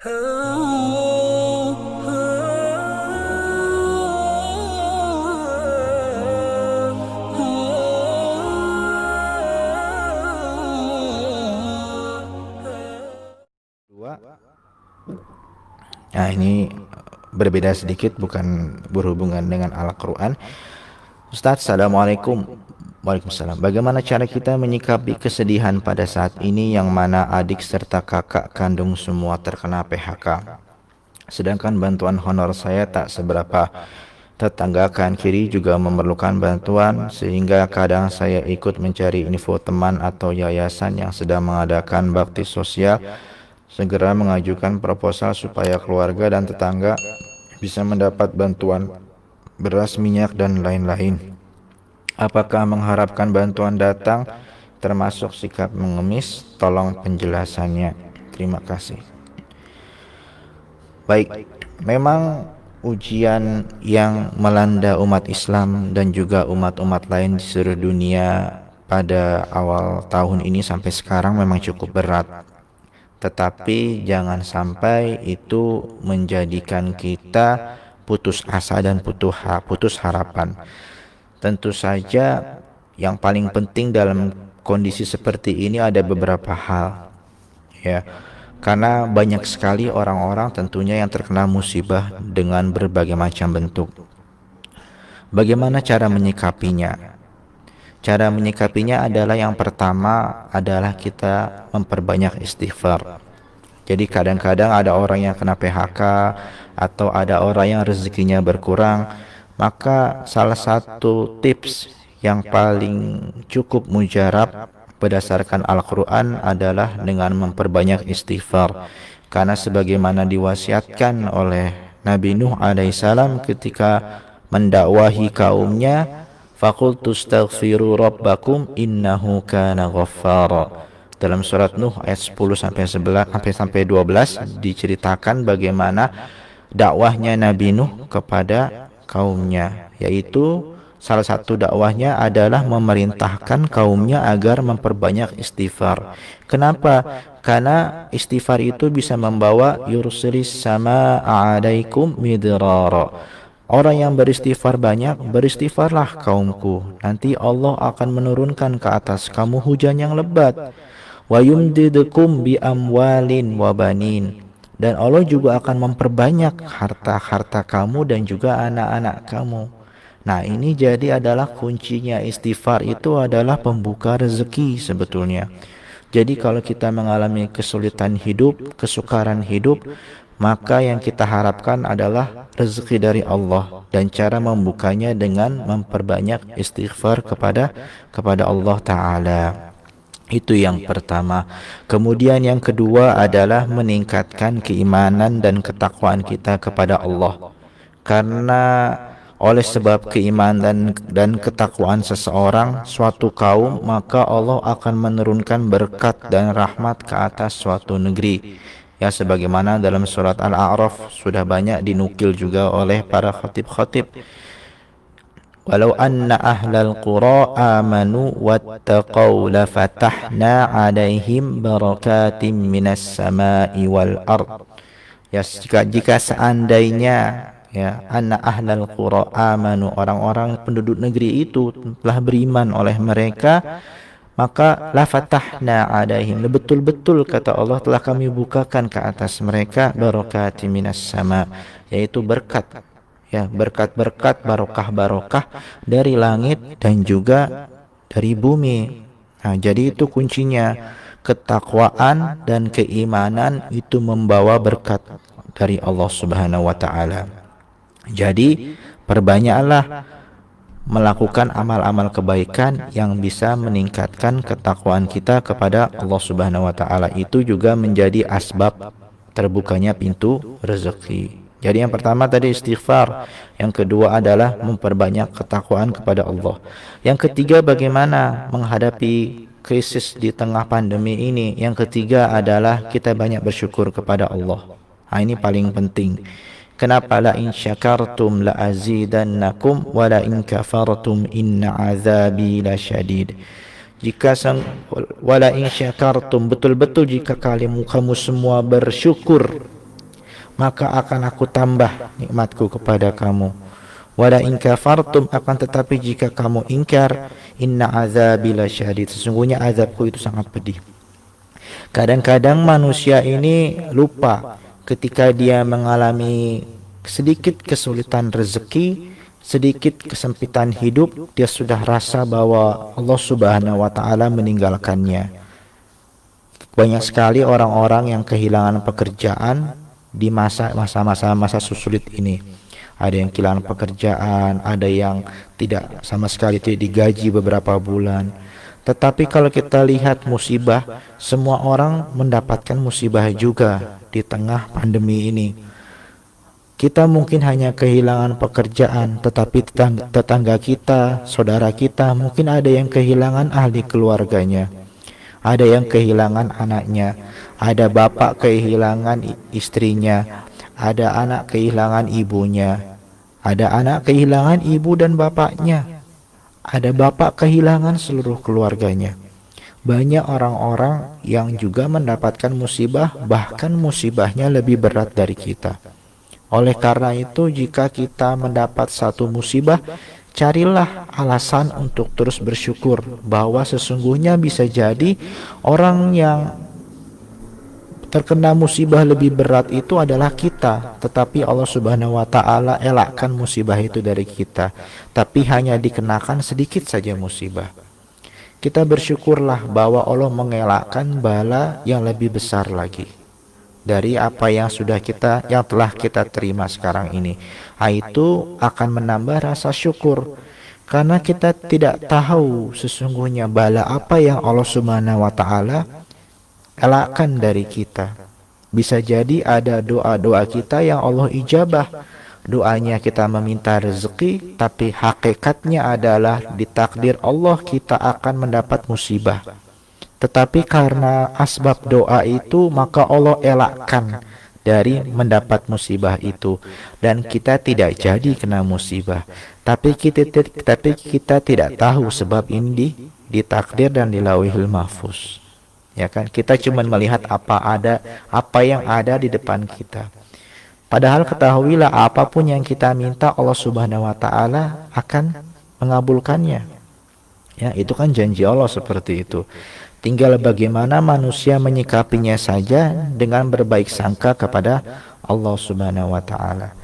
Nah, ini berbeda sedikit, bukan berhubungan dengan Al-Quran. Ustadz, Assalamualaikum. Waalaikumsalam. Bagaimana cara kita menyikapi kesedihan pada saat ini yang mana adik serta kakak kandung semua terkena PHK? Sedangkan bantuan honor saya tak seberapa. Tetangga kanan kiri juga memerlukan bantuan, sehingga kadang saya ikut mencari info teman atau yayasan yang sedang mengadakan bakti sosial, segera mengajukan proposal supaya keluarga dan tetangga bisa mendapat bantuan beras, minyak, dan lain-lain. Apakah mengharapkan bantuan datang termasuk sikap mengemis? Tolong penjelasannya. Terima kasih. Baik, memang ujian yang melanda umat Islam dan juga umat-umat lain di seluruh dunia pada awal tahun ini sampai sekarang memang cukup berat. Tetapi jangan sampai itu menjadikan kita putus asa dan putus harapan. Tentu saja yang paling penting dalam kondisi seperti ini ada beberapa hal, ya. Karena banyak sekali orang-orang tentunya yang terkena musibah dengan berbagai macam bentuk. Bagaimana cara menyikapinya? Cara menyikapinya adalah yang pertama adalah kita memperbanyak istighfar. Jadi kadang-kadang ada orang yang kena PHK atau ada orang yang rezekinya berkurang, maka salah satu tips yang paling cukup mujarab berdasarkan Al-Quran adalah dengan memperbanyak istighfar. Karena sebagaimana diwasiatkan oleh Nabi Nuh alaihissalam ketika mendakwahi kaumnya, faqultu astaghfiru rabbakum innahu kana ghaffara. Dalam surat Nuh ayat 10 sampai 12 diceritakan bagaimana dakwahnya Nabi Nuh kepada kaumnya, yaitu salah satu dakwahnya adalah memerintahkan kaumnya agar memperbanyak istighfar. Kenapa? Karena istighfar itu bisa membawa yursilis sama alaikum midrara. Orang yang beristighfar banyak, beristighfarlah kaumku, nanti Allah akan menurunkan ke atas kamu hujan yang lebat. Wa yumdidukum bi amwalin wa banin. Dan Allah juga akan memperbanyak harta-harta kamu dan juga anak-anak kamu. Nah, ini jadi adalah kuncinya. Istighfar itu adalah pembuka rezeki sebetulnya. Jadi kalau kita mengalami kesulitan hidup, kesukaran hidup, maka yang kita harapkan adalah rezeki dari Allah, dan cara membukanya dengan memperbanyak istighfar kepada Allah Ta'ala. Itu yang pertama. Kemudian yang kedua adalah meningkatkan keimanan dan ketakwaan kita kepada Allah. Karena oleh sebab keimanan dan ketakwaan seseorang, suatu kaum, maka Allah akan menurunkan berkat dan rahmat ke atas suatu negeri. Ya, sebagaimana dalam surat Al-A'raf sudah banyak dinukil juga oleh para khatib-khatib. Walau anna ahlal qura amanu wattaqau lafatahna alaihim barakatim minas sama'i wal ard. Ya, jika seandainya ya anna ahlal qura amanu, orang-orang penduduk negeri itu telah beriman oleh mereka, maka lafatahna alaihim, betul-betul kata Allah telah kami bukakan ke atas mereka barakatim minas sama, yaitu berkat, ya, berkat-berkat, barokah-barokah dari langit dan juga dari bumi. Nah, jadi itu kuncinya. Ketakwaan dan keimanan itu membawa berkat dari Allah Subhanahu wa taala. Jadi perbanyaklah melakukan amal-amal kebaikan yang bisa meningkatkan ketakwaan kita kepada Allah Subhanahu wa taala. Itu juga menjadi asbab terbukanya pintu rezeki. Jadi yang pertama tadi istighfar, yang kedua adalah memperbanyak ketakwaan kepada Allah. Yang ketiga bagaimana menghadapi krisis di tengah pandemi ini. Yang ketiga adalah kita banyak bersyukur kepada Allah. Nah, ini paling penting. Kenapa? La in syakartum la azidannakum wa la in kafartum inna azabi lasyadid. Wala in syakartum, betul-betul jika kamu semua bersyukur, maka akan aku tambah nikmatku kepada kamu. Wala in kafartum, akan tetapi jika kamu ingkar, inna azabi lasyadid, sesungguhnya azabku itu sangat pedih. Kadang-kadang manusia ini lupa ketika dia mengalami sedikit kesulitan rezeki, sedikit kesempitan hidup, dia sudah rasa bahwa Allah Subhanahu wa taala meninggalkannya. Banyak sekali orang-orang yang kehilangan pekerjaan di masa sulit ini. Ada yang kehilangan pekerjaan, ada yang tidak sama sekali tidak digaji beberapa bulan. Tetapi kalau kita lihat musibah, semua orang mendapatkan musibah juga di tengah pandemi ini. Kita mungkin hanya kehilangan pekerjaan, tetapi tetangga kita, saudara kita, mungkin ada yang kehilangan ahli keluarganya. Ada yang kehilangan anaknya, ada bapak kehilangan istrinya, ada anak kehilangan ibunya, ada anak kehilangan ibu dan bapaknya, ada bapak kehilangan seluruh keluarganya. Banyak orang-orang yang juga mendapatkan musibah, bahkan musibahnya lebih berat dari kita. Oleh karena itu, jika kita mendapat satu musibah, carilah alasan untuk terus bersyukur bahwa sesungguhnya bisa jadi orang yang terkena musibah lebih berat itu adalah kita, tetapi Allah Subhanahu wa taala elakkan musibah itu dari kita, tapi hanya dikenakan sedikit saja musibah. Kita bersyukurlah bahwa Allah mengelakkan bala yang lebih besar lagi dari apa yang telah kita terima sekarang ini. Itu akan menambah rasa syukur, karena kita tidak tahu sesungguhnya bala apa yang Allah Subhanahu wa taala elakkan dari kita. Bisa jadi ada doa-doa kita yang Allah ijabah. Doanya kita meminta rezeki, tapi hakikatnya adalah ditakdir Allah kita akan mendapat musibah. Tetapi karena asbab doa itu, maka Allah elakkan dari mendapat musibah itu, dan kita tidak jadi kena musibah. Tapi kita tidak tahu sebab ini ditakdir dan di Lauhul Mahfuz. Ya kan, kita cuma melihat apa yang ada di depan kita. Padahal ketahuilah apapun yang kita minta, Allah Subhanahu wa taala akan mengabulkannya. Ya, itu kan janji Allah seperti itu. Tinggal bagaimana manusia menyikapinya saja dengan berbaik sangka kepada Allah Subhanahu wa taala.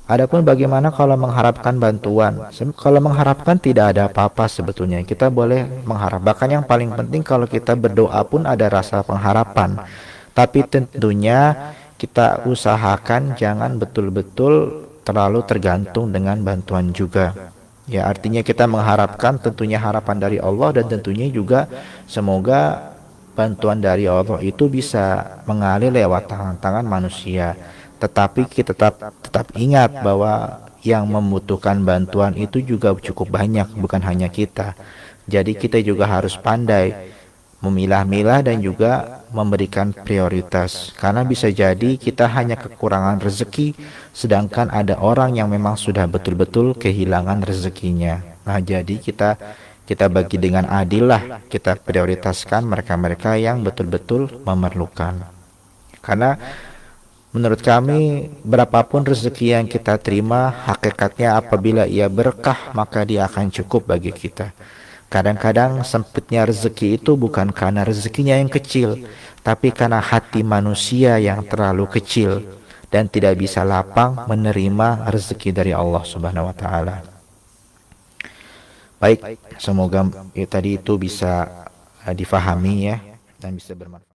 Adapun bagaimana kalau mengharapkan bantuan? Kalau mengharapkan tidak ada apa-apa sebetulnya. Kita boleh mengharap. Bahkan yang paling penting kalau kita berdoa pun ada rasa pengharapan. Tapi tentunya kita usahakan jangan betul-betul terlalu tergantung dengan bantuan juga. Ya, artinya kita mengharapkan tentunya harapan dari Allah, dan tentunya juga semoga bantuan dari Allah itu bisa mengalir lewat tangan-tangan manusia. Tetapi kita tetap ingat bahwa yang membutuhkan bantuan itu juga cukup banyak, bukan hanya kita. Jadi kita juga harus pandai memilah-milah dan juga memberikan prioritas. Karena bisa jadi kita hanya kekurangan rezeki, sedangkan ada orang yang memang sudah betul-betul kehilangan rezekinya. Nah, jadi kita bagi dengan adil lah, kita prioritaskan mereka-mereka yang betul-betul memerlukan. Karena menurut kami, berapapun rezeki yang kita terima, hakikatnya apabila ia berkah, maka dia akan cukup bagi kita. Kadang-kadang sempitnya rezeki itu bukan karena rezekinya yang kecil, tapi karena hati manusia yang terlalu kecil dan tidak bisa lapang menerima rezeki dari Allah Subhanahu wa taala. Baik, semoga tadi itu bisa difahami ya, dan bisa bermanfaat.